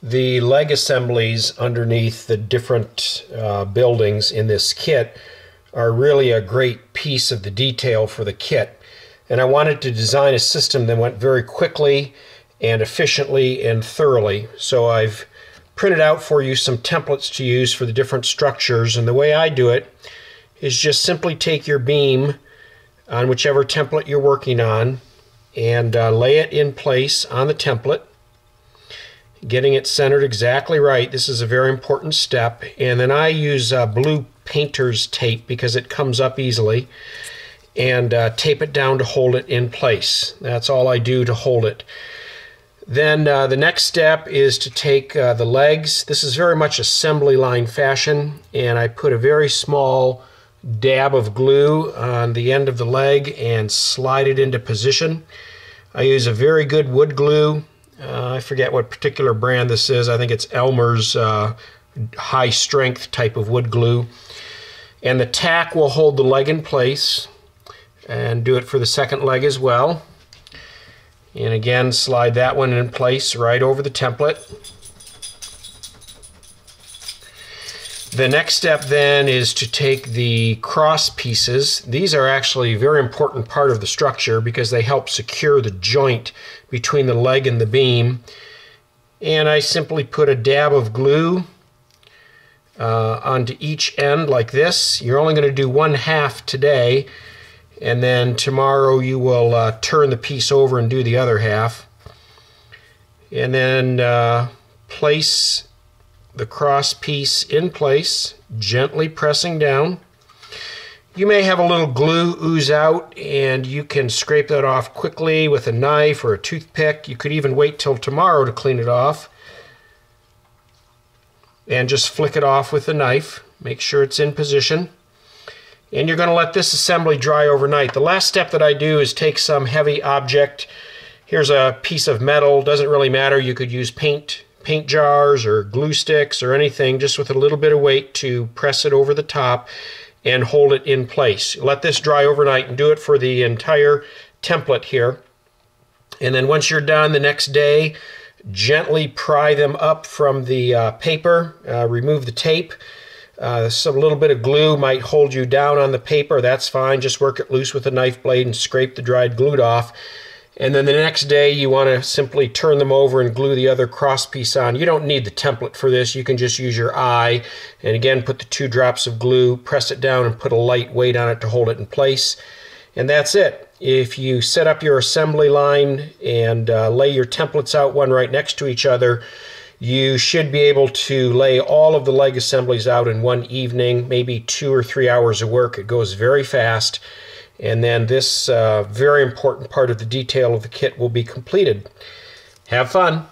The leg assemblies underneath the different buildings in this kit are really a great piece of the detail for the kit. And I wanted to design a system that went very quickly and efficiently and thoroughly. So I've printed out for you some templates to use for the different structures. And the way I do it is just simply take your beam on whichever template you're working on and lay it in place on the template, getting it centered exactly right. This is a very important step. And then I use blue painter's tape because it comes up easily, and tape it down to hold it in place. That's all I do to hold it. Then the next step is to take the legs. This is very much assembly line fashion, and I put a very small dab of glue on the end of the leg and slide it into position. I use a very good wood glue. I forget what particular brand this is. I think it's Elmer's high strength type of wood glue. And the tack will hold the leg in place, and do it for the second leg as well. And again, slide that one in place right over the template. The next step then is to take the cross pieces. These are actually a very important part of the structure because they help secure the joint between the leg and the beam. And I simply put a dab of glue onto each end like this. You're only going to do one half today, and then tomorrow you will turn the piece over and do the other half. And then place the cross piece in place, gently pressing down. You may have a little glue ooze out, and you can scrape that off quickly with a knife or a toothpick. You could even wait till tomorrow to clean it off and just flick it off with a knife. Make sure it's in position. And you're going to let this assembly dry overnight. The last step that I do is take some heavy object. Here's a piece of metal. Doesn't really matter. You could use paint jars or glue sticks or anything, just with a little bit of weight to press it over the top and hold it in place. Let this dry overnight and do it for the entire template here. And then once you're done the next day, gently pry them up from the paper, remove the tape. Some little bit of glue might hold you down on the paper. That's fine. Just work it loose with a knife blade and scrape the dried glue off. And then the next day you want to simply turn them over and glue the other cross piece on. You don't need the template for this. You can just use your eye. And again, put the 2 drops of glue, press it down, and put a light weight on it to hold it in place. And that's it. If you set up your assembly line and lay your templates out one right next to each other, you should be able to lay all of the leg assemblies out in one evening, maybe 2 or 3 hours of work. It goes very fast. And then this very important part of the detail of the kit will be completed. Have fun!